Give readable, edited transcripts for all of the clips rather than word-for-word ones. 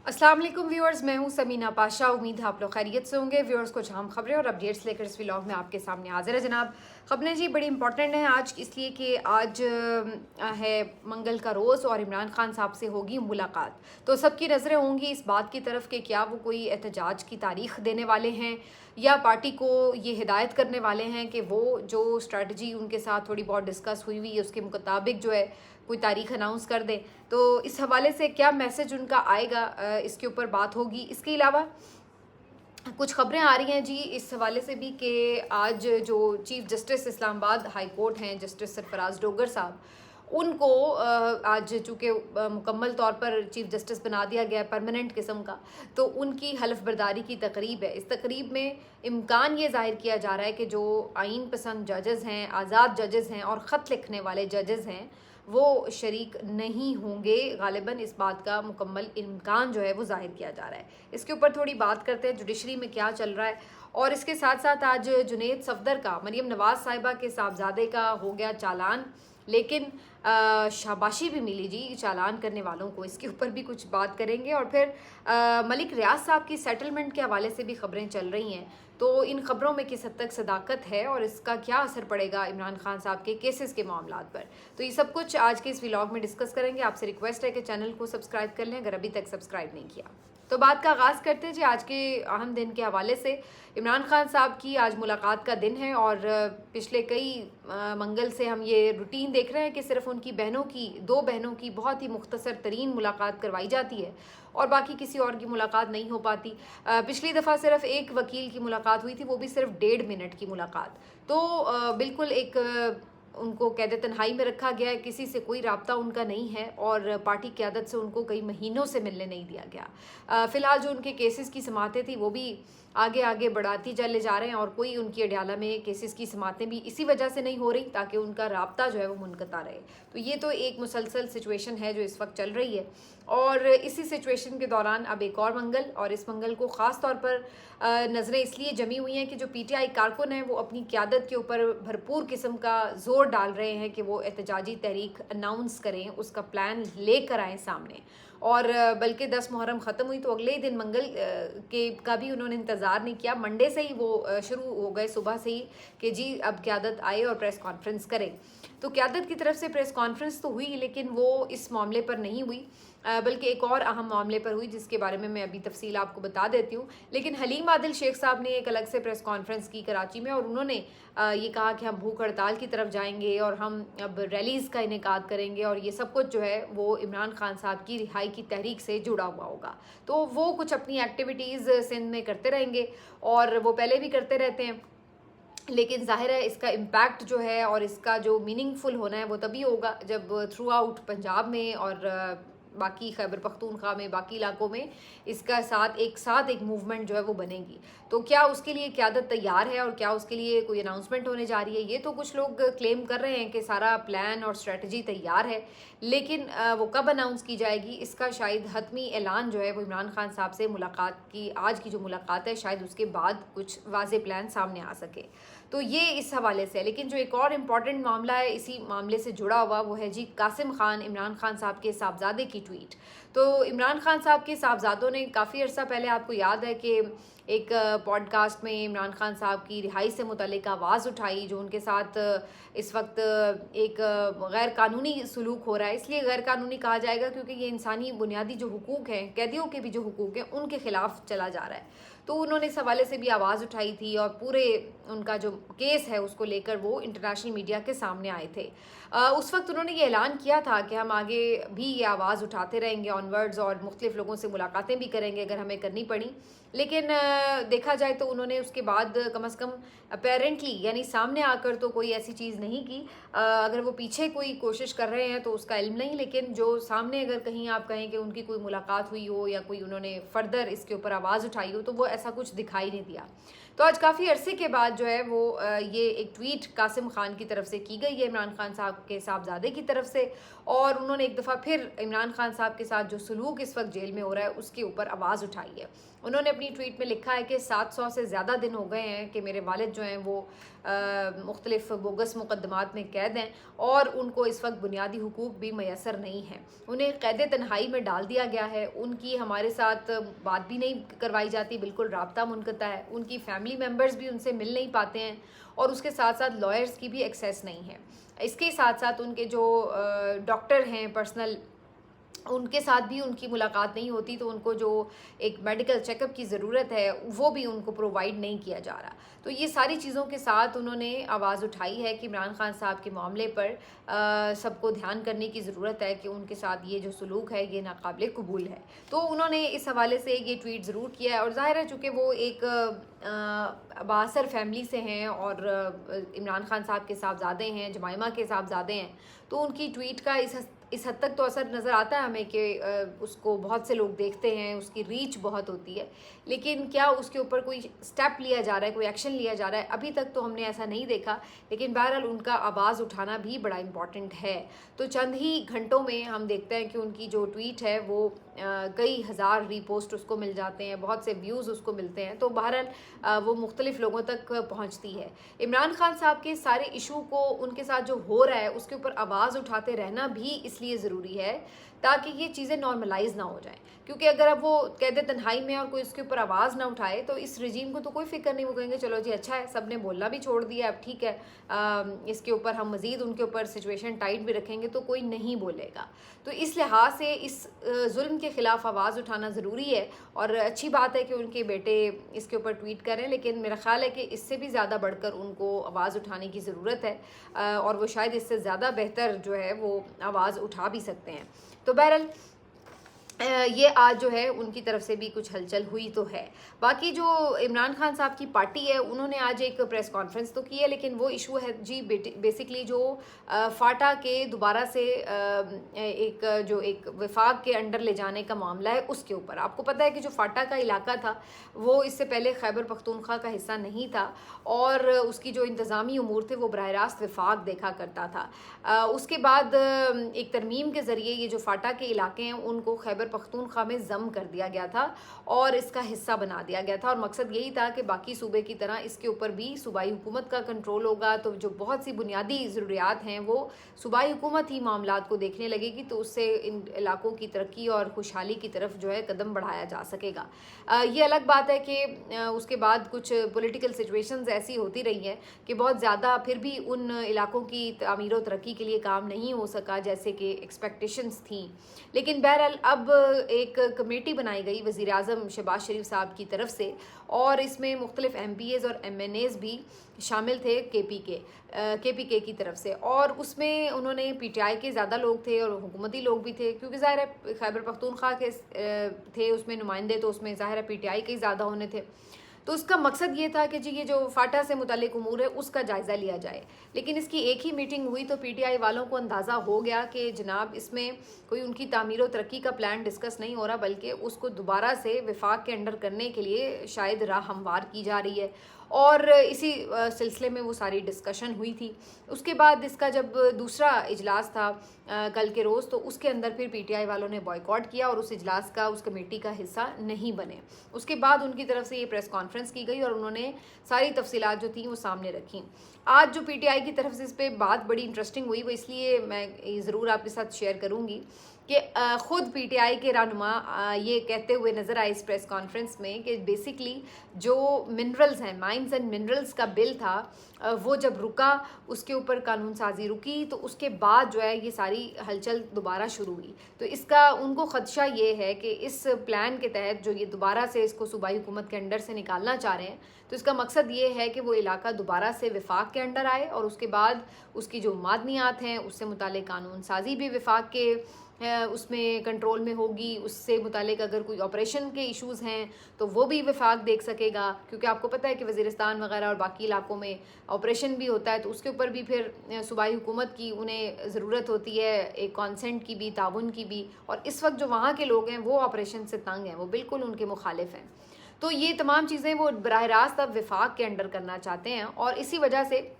अस्सलाम वालेकुम व्यूअर्स, मैं हूं समीना पाशा। उम्मीद है आप लोग खैरियत से होंगे। व्यूअर्स, कुछ अहम खबरें और अपडेट्स लेकर इस व्लॉग में आपके सामने हाजिर है जनाब। खबरें जी बड़ी इंपॉर्टेंट हैं आज, इसलिए कि आज है मंगल का रोज़ और इमरान खान साहब से होगी मुलाकात। तो सबकी नज़रें होंगी इस बात की तरफ कि क्या वो कोई एहतजाज की तारीख देने वाले हैं या पार्टी को ये हिदायत करने वाले हैं कि वो जो स्ट्रेटजी उनके साथ थोड़ी बहुत डिस्कस हुई हुई है उसके मुताबिक जो है कोई तारीख अनाउंस कर दें। तो इस हवाले से क्या मैसेज उनका आएगा, इसके ऊपर बात होगी। इसके अलावा कुछ खबरें आ रही हैं जी इस हवाले से भी कि आज जो chief justice Islamabad high court हैं जस्टिस सरफराज डोगर साहब, उनको आज चूँकि मुकम्मल तौर पर चीफ जस्टिस बना दिया गया है परमानेंट किस्म का, तो उनकी हलफ बर्दारी की तकरीब है। इस तकरीब में इम्कान ये ज़ाहिर किया जा रहा है कि जो आइन पसंद जजेज़ हैं, आज़ाद जजेज़ हैं और ख़त लिखने वाले जजेज़ हैं, वो शरीक नहीं होंगे। गालिबन इस बात का मुकम्मल इम्कान जो है वो ज़ाहिर किया जा रहा है। इसके ऊपर थोड़ी बात करते हैं जुडिशरी में क्या चल रहा है। और इसके साथ साथ आज जुनैद सफदर का मरियम नवाज़ साहिबा के साहबजादे का हो गया चालान, लेकिन शाबाशी भी मिली जी चालान करने वालों को। इसके ऊपर भी कुछ बात करेंगे। और फिर मलिक रियाज साहब की सेटलमेंट के हवाले से भी खबरें चल रही हैं। तो इन खबरों में किस हद तक सदाकत है और इसका क्या असर पड़ेगा इमरान खान साहब के केसेस के मामलात पर, तो ये सब कुछ आज के इस व्लॉग में डिस्कस करेंगे। आपसे रिक्वेस्ट है कि चैनल को सब्सक्राइब कर लें अगर अभी तक सब्सक्राइब नहीं किया। तो बात का आगाज़ करते हैं जी आज के अहम दिन के हवाले से। इमरान खान साहब की आज मुलाकात का दिन है और पिछले कई मंगल से हम ये रूटीन देख रहे हैं कि सिर्फ उनकी दो बहनों की बहुत ही मुख्तसर तरीन मुलाकात करवाई जाती है और बाकी किसी और की मुलाकात नहीं हो पाती। पिछली दफ़ा सिर्फ एक वकील की मुलाकात हुई थी, वो भी सिर्फ 1.5 मिनट की मुलाकात। तो बिल्कुल एक उनको कैद तन्हाई में रखा गया है, किसी से कोई राब्ता उनका नहीं है और पार्टी क़यादत से उनको कई महीनों से मिलने नहीं दिया गया। फ़िलहाल जो उनके केसेस की समातें थी वो भी आगे आगे बढ़ाती चले जा रहे हैं और कोई उनकी अडयाला में केसेस की समातें भी इसी वजह से नहीं हो रही ताकि उनका राब्ता जो है वो मुनक़ता रहे। तो ये तो एक मुसलसल सिचुएशन है जो इस वक्त चल रही है। और इसी सिचुएशन के दौरान अब एक और मंगल, और इस मंगल को ख़ास तौर पर नज़रें इसलिए जमी हुई हैं कि जो पीटीआई कारकुन हैं वो अपनी क़यादत के ऊपर भरपूर किस्म का ज़ोर डाल रहे हैं कि वो एहतजाजी तहरीक अनाउंस करें, उसका प्लान लेकर आएँ सामने। और बल्कि 10 मुहर्रम ख़त्म हुई तो अगले ही दिन मंगल के का भी उन्होंने इंतज़ार नहीं किया। मंडे से ही वो शुरू हो गए सुबह से ही कि जी अब क़यादत आए और प्रेस कॉन्फ्रेंस करें। तो क़यादत की तरफ से प्रेस कॉन्फ्रेंस तो हुई, लेकिन वो इस मामले पर नहीं हुई, बल्कि एक और अहम मामले पर हुई जिसके बारे में मैं अभी तफसील आपको बता देती हूँ। लेकिन हलीम आदिल शेख साहब ने एक अलग से प्रेस कॉन्फ्रेंस की कराची में और उन्होंने ये कहा कि हम भूख हड़ताल की तरफ जाएंगे और हम अब रैलीज़ का इनेकाद करेंगे और ये सब कुछ जो है वो इमरान खान साहब की रिहाई की तहरीक से जुड़ा हुआ होगा। तो वो कुछ अपनी एक्टिविटीज़ सिंध में करते रहेंगे और वो पहले भी करते रहते हैं, लेकिन ज़ाहिर है इसका इम्पैक्ट जो है और इसका जो मीनिंगफुल होना है वो तभी होगा जब थ्रू आउट पंजाब में और बाकी खैबर पख्तूनख्वा में, बाकी इलाकों में इसका साथ एक मूवमेंट जो है वो बनेगी। तो क्या उसके लिए क़यादत तैयार है और क्या उसके लिए कोई अनाउंसमेंट होने जा रही है, ये तो कुछ लोग क्लेम कर रहे हैं कि सारा प्लान और स्ट्रेटजी तैयार है, लेकिन वो कब अनाउंस की जाएगी इसका शायद हतमी ऐलान जो है वो इमरान खान साहब से मुलाकात की, आज की जो मुलाकात है शायद उसके बाद कुछ वाज़े प्लान सामने आ सके। तो ये इस हवाले से है। लेकिन जो एक और इम्पॉर्टेंट मामला है इसी मामले से जुड़ा हुआ वो है जी कासिम खान, इमरान खान साहब के साहबजादे की ट्वीट। तो इमरान खान साहब के साहबजादों ने काफ़ी अर्सा पहले, आपको याद है कि एक पॉडकास्ट में इमरान खान साहब की रिहाई से मुतल्लिक आवाज़ उठाई, जो उनके साथ इस वक्त एक गैर कानूनी सलूक हो रहा है। इसलिए गैर कानूनी कहा जाएगा क्योंकि ये इंसानी बुनियादी जो हुकूक हैं, कैदियों के भी जो हुकूक हैं, उनके ख़िलाफ़ चला जा रहा है। तो उन्होंने इस हवाले से भी आवाज़ उठाई थी और पूरे उनका जो केस है उसको लेकर वो इंटरनेशनल मीडिया के सामने आए थे। उस वक्त उन्होंने ये ऐलान किया था कि हम आगे भी ये आवाज़ उठाते रहेंगे ऑनवर्ड्स और मुख्तलिफ़ लोगों से मुलाकातें भी करेंगे अगर हमें करनी पड़ी। लेकिन देखा जाए तो उन्होंने उसके बाद कम अज़ कम अपेरेंटली यानी सामने आकर तो कोई ऐसी चीज़ नहीं की। अगर वो पीछे कोई कोशिश कर रहे हैं तो उसका इल्म नहीं, लेकिन जो सामने अगर कहीं आप कहें कि उनकी कोई मुलाकात हुई हो या कोई उन्होंने फ़र्दर इसके ऊपर आवाज़ उठाई हो तो वो ऐसा कुछ दिखाई नहीं दिया। तो आज काफ़ी अरसे के बाद जो है वो ये एक ट्वीट कासिम खान की तरफ से की गई है, इमरान खान साहब के साहबजादे की तरफ से, और उन्होंने एक दफ़ा फिर इमरान खान साहब के साथ जो सलूक इस वक्त जेल में हो रहा है उसके ऊपर आवाज़ उठाई है। उन्होंने अपनी ट्वीट में लिखा है कि 700 से ज़्यादा दिन हो गए हैं कि मेरे वालिद जो हैं वो मुख्तलिफ़ बोगस मुकदमात में कैद हैं और उनको इस वक्त बुनियादी हुकूक भी मैसर नहीं हैं। उन्हें कैद तन्हाई में डाल दिया गया है, उनकी हमारे साथ बात भी नहीं करवाई जाती, बिल्कुल राब्ता मुनक़ता है, उनकी फैमिली मेम्बर्स भी उनसे मिल नहीं पाते हैं और उसके साथ साथ लॉयर्स की भी एक्सेस नहीं है। इसके साथ साथ उनके जो डॉक्टर हैं पर्सनल, उनके साथ भी उनकी मुलाकात नहीं होती, तो उनको जो एक मेडिकल चेकअप की ज़रूरत है वो भी उनको प्रोवाइड नहीं किया जा रहा। तो ये सारी चीज़ों के साथ उन्होंने आवाज़ उठाई है कि इमरान खान साहब के मामले पर सबको ध्यान करने की ज़रूरत है कि उनके साथ ये जो सलूक है ये नाकाबिले कबूल है। तो उन्होंने इस हवाले से ये ट्वीट ज़रूर किया है और ज़ाहिर है चूँकि वो एक बासर फैमिली से हैं और इमरान खान साहब के साहबजादे हैं, जमाइमा के साहबजादे हैं, तो उनकी ट्वीट का इस हद तक तो असर नज़र आता है हमें कि उसको बहुत से लोग देखते हैं, उसकी रीच बहुत होती है, लेकिन क्या उसके ऊपर कोई स्टेप लिया जा रहा है, कोई एक्शन लिया जा रहा है, अभी तक तो हमने ऐसा नहीं देखा। लेकिन बहरहाल उनका आवाज़ उठाना भी बड़ा इम्पॉर्टेंट है। तो चंद ही घंटों में हम देखते हैं कि उनकी जो ट्वीट है वो कई हज़ार रीपोस्ट उसको मिल जाते हैं, बहुत से व्यूज़ उसको मिलते हैं, तो बहरहाल वो मुख्तलिफ़ लोगों तक पहुँचती है। इमरान खान साहब के सारे इशू को, उनके साथ जो हो रहा है उसके ऊपर आवाज़ उठाते रहना भी इसलिए ज़रूरी है ताकि ये चीज़ें नॉर्मलाइज ना हो जाएं, क्योंकि अगर अब वो कैद तन्हाई में और कोई उसके ऊपर आवाज़ ना उठाए तो इस रजीम को तो कोई फ़िक्र नहीं, वो कहेंगे चलो जी अच्छा है, सब ने बोलना भी छोड़ दिया, अब ठीक है, इसके ऊपर हम मज़ीद उनके ऊपर सिचुएशन टाइट भी रखेंगे तो कोई नहीं बोलेगा। तो इस लिहाज से इस जुल्म के ख़िलाफ़ आवाज़ उठाना ज़रूरी है और अच्छी बात है कि उनके बेटे इसके ऊपर ट्वीट करें, लेकिन मेरा ख़्याल है कि इससे भी ज़्यादा बढ़कर उनको आवाज़ उठाने की ज़रूरत है और वो शायद इससे ज़्यादा बेहतर जो है वो आवाज़ उठा भी सकते हैं। तो बहरहाल ये आज जो है उनकी तरफ से भी कुछ हलचल हुई तो है। बाकी जो इमरान खान साहब की पार्टी है उन्होंने आज एक प्रेस कॉन्फ्रेंस तो की है, लेकिन वो इशू है जी बेसिकली जो फाटा के दोबारा से एक वफाक के अंडर ले जाने का मामला है उसके ऊपर। आपको पता है कि जो फाटा का इलाका था वो इससे पहले खैबर पख्तूनख्वा का हिस्सा नहीं था और उसकी जो इंतज़ामी उमूर थे वो बराह रास्त वफाक देखा करता था। उसके बाद एक तरमीम के ज़रिए ये जो फाटा के इलाके हैं उनको खैबर पख्तूनख्वा में ज़म कर दिया गया था और इसका हिस्सा बना दिया गया था और मकसद यही था कि बाकी सूबे की तरह इसके ऊपर भी सूबाई हुकूमत का कंट्रोल होगा, तो जो बहुत सी बुनियादी ज़रूरियात हैं वो सूबाई हुकूमत ही मामलात को देखने लगेगी, तो उससे इन इलाकों की तरक्की और खुशहाली की तरफ जो है कदम बढ़ाया जा सकेगा। ये अलग बात है कि उसके बाद कुछ पॉलिटिकल सिचुएशंस ऐसी होती रही हैं कि बहुत ज़्यादा फिर भी उन इलाकों की तामीर और तरक्की के लिए काम नहीं हो सका जैसे कि एक्सपेक्टेशंस थी। लेकिन बहरहाल अब एक कमेटी बनाई गई वज़ीर आज़म शहबाज शरीफ साहब की तरफ से और इसमें मुख्तलिफ MPAs और MNAs भी शामिल थे KPK की तरफ से, और उसमें उन्होंने PTI के ज़्यादा लोग थे और हुकूमती लोग भी थे, क्योंकि ज़ाहिर है खैबर पख्तूनख्वा के थे उसमें नुमाइंदे, तो उसमें ज़ाहिर है PTI के ज़्यादा होने थे। तो उसका मकसद ये था कि जी ये जो फाटा से मुतालिक उमूर है उसका जायज़ा लिया जाए, लेकिन इसकी एक ही मीटिंग हुई तो PTI वालों को अंदाज़ा हो गया कि जनाब इसमें कोई उनकी तामीर और तरक्की का प्लान डिस्कस नहीं हो रहा, बल्कि उसको दोबारा से वफाक के अंडर करने के लिए शायद राह हमवार की जा रही है। और इसी सिलसिले में वो सारी डिस्कशन हुई थी। उसके बाद इसका जब दूसरा इजलास था कल के रोज़, तो उसके अंदर फिर PTI वालों ने बॉयकॉट किया और उस इजलास का, उस कमेटी का हिस्सा नहीं बने। उसके बाद उनकी तरफ से ये प्रेस कॉन्फ्रेंस की गई और उन्होंने सारी तफसीलात जो थी वो सामने रखी। आज जो PTI की तरफ से इस पर बात बड़ी इंटरेस्टिंग हुई, वो इसलिए मैं ज़रूर आपके साथ शेयर करूँगी कि ख़ुद PTI के रहनुमा ये कहते हुए नज़र आए इस प्रेस कॉन्फ्रेंस में कि बेसिकली जो मिनरल्स हैं, माइंस एंड मिनरल्स का बिल था वो जब रुका, उसके ऊपर कानून साजी रुकी, तो उसके बाद जो है ये सारी हलचल दोबारा शुरू हुई। तो इसका उनको ख़दशा ये है कि इस प्लान के तहत जो ये दोबारा से इसको सूबाई हुकूमत के अंडर से निकालना चाह रहे हैं, तो इसका मकसद ये है कि वो इलाका दोबारा से वफाक के अंडर आए और उसके बाद उसकी जो मादनियात हैं उससे मुतालिक कानून साजी भी वफाक के उसमें कंट्रोल में होगी, उससे मुतालिक अगर कोई ऑपरेशन के इश्यूज़ हैं तो वो भी वफाक देख सकेगा, क्योंकि आपको पता है कि वज़ीरिस्तान वगैरह और बाकी इलाकों में ऑपरेशन भी होता है, तो उसके ऊपर भी फिर सूबाई हुकूमत की उन्हें ज़रूरत होती है एक कॉन्सेंट की भी, ताउन की भी, और इस वक्त जो वहाँ के लोग हैं वो ऑपरेशन से तंग हैं, वो बिल्कुल उनके मुखालिफ हैं। तो ये तमाम चीज़ें वो बराह रास्त अब वफाक के अंडर करना चाहते हैं, और इसी वजह से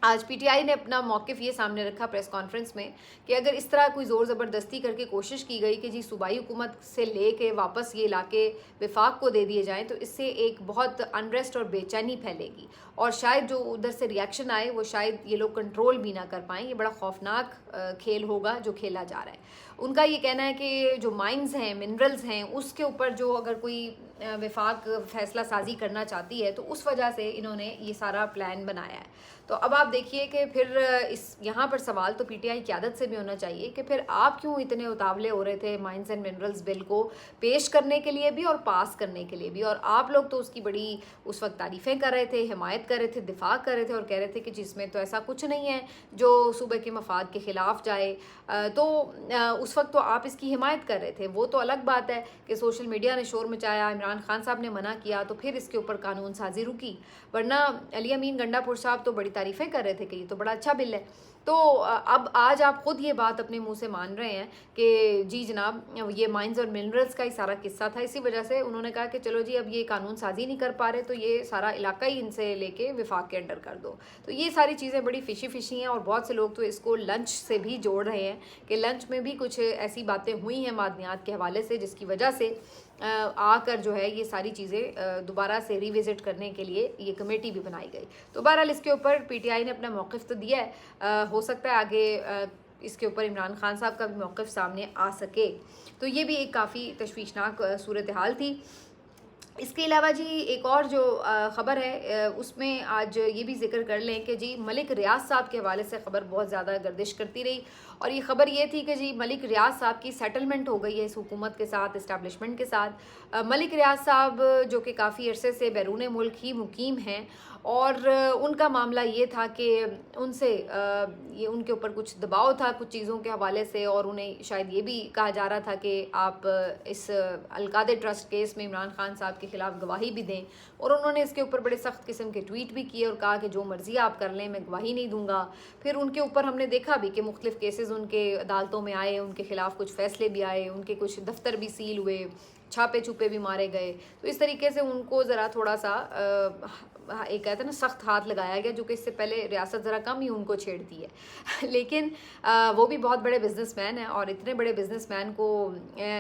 आज पीटीआई ने अपना मौक़िफ़ ये सामने रखा प्रेस कॉन्फ्रेंस में कि अगर इस तरह कोई ज़ोर ज़बरदस्ती करके कोशिश की गई कि जी सूबाई हुकूमत से ले के वापस ये इलाके वफाक को दे दिए जाएँ, तो इससे एक बहुत अनरेस्ट और बेचैनी फैलेगी, और शायद जो उधर से रिएक्शन आए वो शायद ये लोग कंट्रोल भी ना कर पाएँ। ये बड़ा खौफनाक खेल होगा जो खेला जा रहा है। उनका ये कहना है कि जो माइंस हैं, मिनरल्स हैं, उसके ऊपर जो अगर कोई वफाक फ़ैसला साजी करना चाहती है तो उस वजह से इन्होंने ये सारा प्लान बनाया है। तो अब आप देखिए कि फिर इस यहाँ पर सवाल तो पीटीआई क़यादत से भी होना चाहिए कि फिर आप क्यों इतने उतावले हो रहे थे माइंस एंड मिनरल्स बिल को पेश करने के लिए भी और पास करने के लिए भी, और आप लोग तो उसकी बड़ी उस वक्त तारीफ़ें कर रहे थे, हिमायत कर रहे थे, दिफा कर रहे थे और कह रहे थे कि जिसमें तो ऐसा कुछ नहीं है जो सूबे के मफाद के ख़िलाफ़ जाए। तो उस वक्त तो आप इसकी हिमायत कर रहे थे। वो तो अलग बात है कि सोशल मीडिया ने शोर मचाया, इमरान खान साहब ने मना किया, तो फिर इसके ऊपर कानून साजी रुकी, वरना अली अमीन गंडापुर साहब तो बड़ी तारीफ़ें कर रहे थे कि ये तो बड़ा अच्छा बिल है। तो अब आज आप खुद ये बात अपने मुंह से मान रहे हैं कि जी जनाब ये माइंस और मिनरल्स का ही सारा किस्सा था, इसी वजह से उन्होंने कहा कि चलो जी अब ये कानून साजी नहीं कर पा रहे तो ये सारा इलाका ही इनसे लेके वफाक के अंडर कर दो। तो ये सारी चीज़ें बड़ी फ़िशी हैं, और बहुत से लोग तो इसको लंच से भी जोड़ रहे हैं कि लंच में भी कुछ ऐसी बातें हुई हैं मादनियात के हवाले से जिसकी वजह से आकर जो है ये सारी चीज़ें दोबारा से रिविज़िट करने के लिए ये कमेटी भी बनाई गई। तो बहरहाल इसके ऊपर पीटीआई ने अपना मौक़िफ़ तो दिया है, हो सकता है आगे इसके ऊपर इमरान खान साहब का भी मौक़िफ़ सामने आ सके। तो ये भी एक काफ़ी तशवीशनाक सूरत हाल थी। इसके अलावा जी एक और जो ख़बर है उसमें आज ये भी ज़िक्र कर लें कि जी मलिक रियाज साहब के हवाले से ख़बर बहुत ज़्यादा गर्दिश करती रही, और ये ख़बर ये थी कि जी मलिक रियाज साहब की सेटलमेंट हो गई है इस हुकूमत के साथ, इस्टेब्लिशमेंट के साथ। मलिक रियाज साहब जो कि काफ़ी अरसे से बैरून मुल्क ही मुकीम हैं, और उनका मामला ये था कि उनसे ये उनके ऊपर कुछ दबाव था कुछ चीज़ों के हवाले से, और उन्हें शायद ये भी कहा जा रहा था कि आप इस अलकादे ट्रस्ट केस में इमरान खान साहब के ख़िलाफ़ गवाही भी दें, और उन्होंने इसके ऊपर बड़े सख्त किस्म के ट्वीट भी किए और कहा कि जो मर्ज़ी आप कर लें, मैं गवाही नहीं दूंगा। फिर उनके ऊपर हमने देखा भी कि मुख्तलिफ़ केसेस उनके अदालतों में आए, उनके ख़िलाफ़ कुछ फ़ैसले भी आए, उनके कुछ दफ्तर भी सील हुए, छापे छुपे भी मारे गए। तो इस तरीके से उनको ज़रा थोड़ा सा एक कहते हैं ना सख्त हाथ लगाया गया, जो कि इससे पहले रियासत ज़रा कम ही उनको छेड़ती है लेकिन वो भी बहुत बड़े बिजनेसमैन हैं, और इतने बड़े बिजनेसमैन को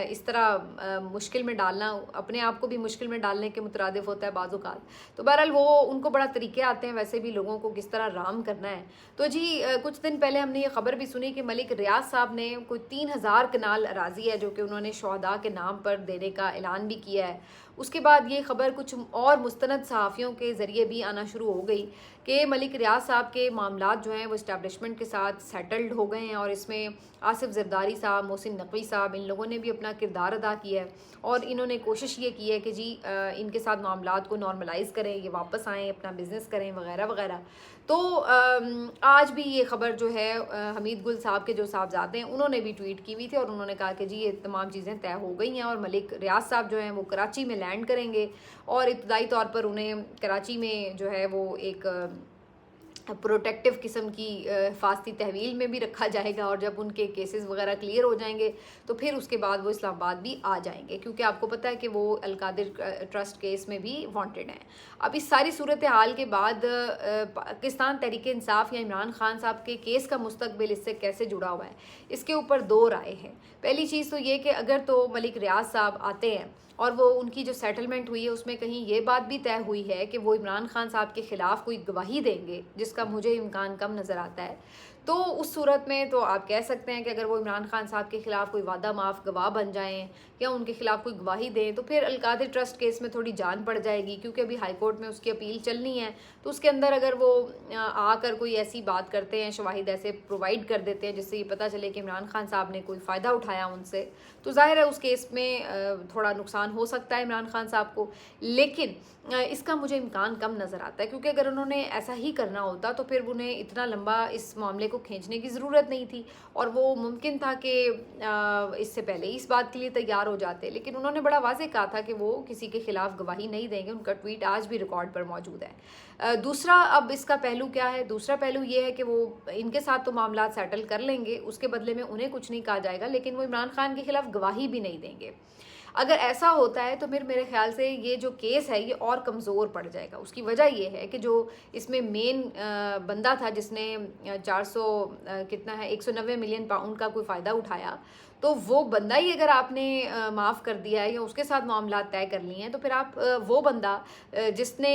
इस तरह मुश्किल में डालना अपने आप को भी मुश्किल में डालने के मुतरादिफ होता है बाज़ औक़ात। तो बहरहाल वो उनको बड़ा तरीके आते हैं वैसे भी लोगों को किस तरह राम करना है। तो जी कुछ दिन पहले हमने ये ख़बर भी सुनी कि मलिक रियाज साहब ने कोई 3000 कनाल अराज़ी है जो कि उन्होंने शहदा के नाम पर देने का ऐलान भी किया है। उसके बाद ये ख़बर कुछ और मुस्तनद सहाफ़ियों के ज़रिए भी आना शुरू हो गई कि मलिक रियाज साहब के मामलात जो हैं वो इस्टेब्लिशमेंट के साथ सेटल्ड हो गए हैं, और इसमें आसिफ ज़रदारी साहब, मोहसिन नकवी साहब, इन लोगों ने भी अपना किरदार अदा किया है, और इन्होंने कोशिश ये की है कि जी इनके साथ मामलात को नॉर्मलाइज़ करें, ये वापस आएँ, अपना बिज़नेस करें वगैरह वगैरह। तो आज भी ये ख़बर जो है हमीद गुल साहब के जो साहबजादे हैं उन्होंने भी ट्वीट की हुई थी, और उन्होंने कहा कि जी ये तमाम चीज़ें तय हो गई हैं, और मलिक रियाज साहब जो हैं वो कराची में लैंड करेंगे, और इब्तदाई तौर पर उन्हें कराची में जो है वो एक प्रोटेक्टिव किस्म की हिफाजती तहवील में भी रखा जाएगा, और जब उनके केसेस वगैरह क्लियर हो जाएंगे तो फिर उसके बाद वो इस्लामाबाद भी आ जाएंगे, क्योंकि आपको पता है कि वो अलकादिर ट्रस्ट केस में भी वांटेड हैं। अब इस सारी सूरत हाल के बाद पाकिस्तान तहरीक इंसाफ या इमरान खान साहब के केस का मुस्तकबिल इससे कैसे जुड़ा हुआ है, इसके ऊपर दो राय हैं। पहली चीज़ तो ये कि अगर तो मलिक रियाज साहब आते हैं और वो उनकी जो सेटलमेंट हुई है उसमें कहीं ये बात भी तय हुई है कि वो इमरान खान साहब के ख़िलाफ़ कोई गवाही देंगे, जिसका मुझे इम्कान कम नज़र आता है, तो उस सूरत में तो आप कह सकते हैं कि अगर वो इमरान खान साहब के ख़िलाफ़ कोई वादा माफ़ गवाह बन जाएं या उनके ख़िलाफ़ कोई गवाही दें, तो फिर अलकादिर ट्रस्ट केस में थोड़ी जान पड़ जाएगी, क्योंकि अभी हाई कोर्ट में उसकी अपील चलनी है। तो उसके अंदर अगर वो आकर कोई ऐसी बात करते हैं, शवाहिद ऐसे प्रोवाइड कर देते हैं जिससे ये पता चले कि इमरान खान साहब ने कोई फ़ायदा उठाया उनसे, तो ज़ाहिर है उस केस में थोड़ा नुकसान हो सकता है इमरान खान साहब को। लेकिन इसका मुझे इम्कान कम नज़र आता है, क्योंकि अगर उन्होंने ऐसा ही करना होता तो फिर उन्हें इतना लंबा इस मामले को खींचने की ज़रूरत नहीं थी, और वो मुमकिन था कि इससे पहले इस बात के लिए तैयार हो जाते। लेकिन उन्होंने बड़ा वाज़ेह कहा था कि वो किसी के ख़िलाफ़ गवाही नहीं देंगे, उनका ट्वीट आज भी रिकॉर्ड पर मौजूद है। दूसरा अब इसका पहलू क्या है, दूसरा पहलू ये है कि वो इनके साथ तो मामला सेटल कर लेंगे, उसके बदले में उन्हें कुछ नहीं कहा जाएगा, लेकिन वो इमरान खान के ख़िलाफ़ गवाही भी नहीं देंगे। अगर ऐसा होता है तो फिर मेरे ख्याल से ये जो केस है ये और कमज़ोर पड़ जाएगा। उसकी वजह ये है कि जो इसमें मेन बंदा था जिसने 400 कितना है 190 मिलियन पाउंड का कोई फ़ायदा उठाया, तो वो बंदा ही अगर आपने माफ़ कर दिया है या उसके साथ मामला तय कर लिए हैं, तो फिर आप वो बंदा जिसने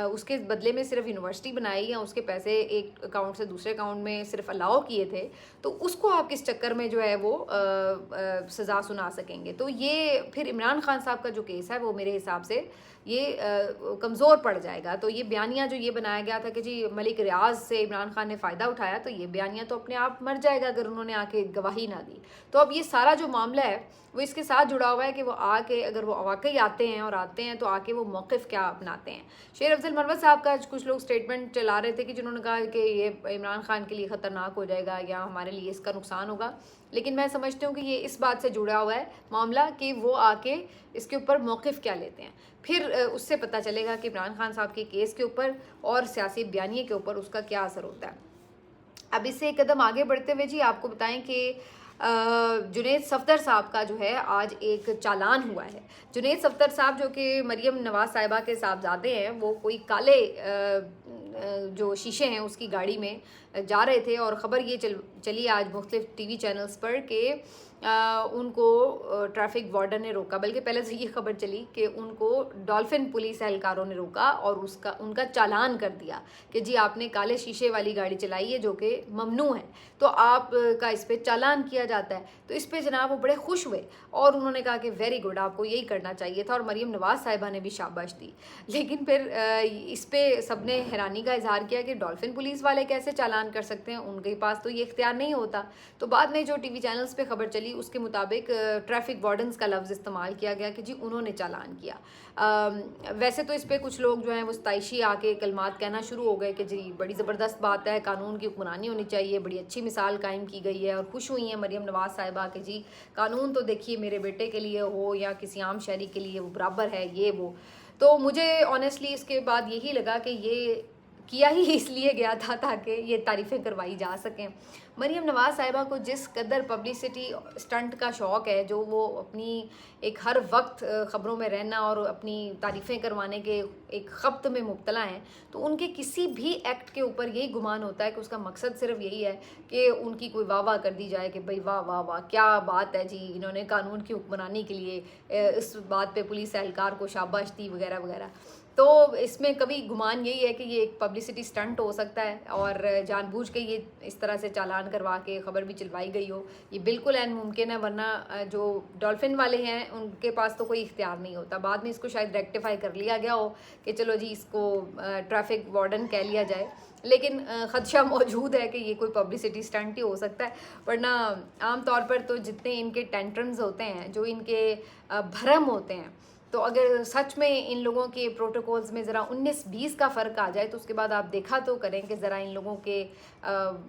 उसके बदले में सिर्फ यूनिवर्सिटी बनाई या उसके पैसे एक अकाउंट से दूसरे अकाउंट में सिर्फ अलाउ किए थे, तो उसको आप किस चक्कर में जो है वो सज़ा सुना सकेंगे। तो ये फिर इमरान खान साहब का जो केस है वो मेरे हिसाब से ये कमज़ोर पड़ जाएगा। तो ये बयानिया जो ये बनाया गया था कि जी मलिक रियाज से इमरान खान ने फ़ायदा उठाया, तो ये बयानिया तो अपने आप मर जाएगा अगर उन्होंने आके गवाही ना दी। तो अब ये सारा जो मामला है वो इसके साथ जुड़ा हुआ है कि वो आके अगर वो वाकई आते हैं और आते हैं तो आके वो मौक़िफ़ क्या अपनाते हैं। शेर अफजल मरवत साहब का कुछ लोग स्टेटमेंट चला रहे थे कि जिन्होंने कहा कि ये इमरान खान के लिए ख़तरनाक हो जाएगा या हमारे लिए इसका नुकसान होगा, लेकिन मैं समझती हूँ कि ये इस बात से जुड़ा हुआ है मामला कि वो आके इसके ऊपर मौक़िफ़ क्या लेते हैं। फिर उससे पता चलेगा कि इमरान खान साहब के केस के ऊपर और सियासी बयानिए के ऊपर उसका क्या असर होता है। अब इससे एक कदम आगे बढ़ते हुए जी आपको बताएं कि जुनैद सफदर साहब का जो है आज एक चालान हुआ है। जुनैद सफदर साहब जो कि मरियम नवाज़ साहिबा के साहबजादे हैं, वो कोई काले जो शीशे हैं उसकी गाड़ी में जा रहे थे और ख़बर ये चली आज मुख्तलिफ टीवी चैनल्स पर कि उनको ट्रैफिक वार्डन ने रोका। बल्कि पहले से ये खबर चली कि उनको डॉल्फिन पुलिस एहलकारों ने रोका और उनका चालान कर दिया कि जी आपने काले शीशे वाली गाड़ी चलाई है जो कि ममनू है, तो आपका इस पर चालान किया जाता है। तो इस पर जनाब वो बड़े खुश हुए और उन्होंने कहा कि वेरी गुड, आपको यही करना चाहिए था, और मरियम नवाज़ साहिबा ने भी शाबाश दी। लेकिन फिर इस पर सब ने हैरानी का इजहार किया कि डॉल्फिन पुलिस वाले कैसे चालान कर सकते हैं, उनके पास तो ये इख्तियार नहीं होता। तो बाद में जो टीवी चैनल्स पे खबर चली उसके मुताबिक ट्रैफिक वार्डन्स का लफ्ज़ इस्तेमाल किया गया कि जी उन्होंने चालान किया। वैसे तो इस पर कुछ लोग जो हैं वो सताइशी आके कलमात कहना शुरू हो गए कि जी बड़ी ज़बरदस्त बात है, कानून की हुक्मरानी होनी चाहिए, बड़ी अच्छी मिसाल कायम की गई है, और खुश हुई हैं मरियम नवाज़ साहिबा कि जी कानून तो देखिए मेरे बेटे के लिए हो या किसी आम शहरी के लिए वो बराबर है, ये वो। तो मुझे ऑनेस्टली इसके बाद यही लगा कि ये किया ही इसलिए गया था ताकि ये तारीफ़ें करवाई जा सकें। मरियम नवाज़ साहिबा को जिस कदर पब्लिसिटी स्टंट का शौक़ है, जो वो अपनी एक हर वक्त ख़बरों में रहना और अपनी तारीफ़ें करवाने के एक खप्त में मुब्तला हैं, तो उनके किसी भी एक्ट के ऊपर यही गुमान होता है कि उसका मकसद सिर्फ यही है कि उनकी कोई वाह वाह कर दी जाए कि भाई वाह वाह वाह क्या बात है जी, इन्होंने कानून की हुक्मरानी के लिए इस बात पे पुलिस एहलकार को शाबाश दी वगैरह वगैरह। तो इसमें कभी गुमान यही है कि ये एक पब्लिसिटी स्टंट हो सकता है और जानबूझ के ये इस तरह से चालान करवा के ख़बर भी चलवाई गई हो, ये बिल्कुल ऐन मुमकिन है, वरना जो डॉल्फिन वाले हैं उनके पास तो कोई इख्तियार नहीं होता। बाद में इसको शायद रेक्टिफाई कर लिया गया हो कि चलो जी इसको ट्रैफिक वार्डन कह लिया जाए, लेकिन ख़दशा मौजूद है कि ये कोई पब्लिसिटी स्टंट ही हो सकता है। वरना आम तौर पर तो जितने इनके टेंट्रम्स होते हैं, जो इनके भरम होते हैं, तो अगर सच में इन लोगों के प्रोटोकॉल्स में ज़रा 19-20 का फ़र्क आ जाए तो उसके बाद आप देखा तो करें कि ज़रा इन लोगों के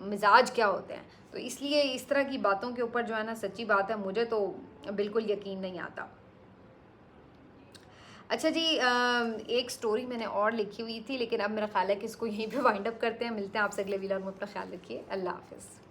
मिजाज क्या होते हैं। तो इसलिए इस तरह की बातों के ऊपर जो है ना, सच्ची बात है मुझे तो बिल्कुल यकीन नहीं आता। अच्छा जी, एक स्टोरी मैंने और लिखी हुई थी, लेकिन अब मेरा ख्याल है कि इसको यहीं पे वाइंड अप करते हैं। मिलते हैं आपसे अगले व्लॉग में। अपना ख्याल रखिए। अल्लाह हाफ़िज़।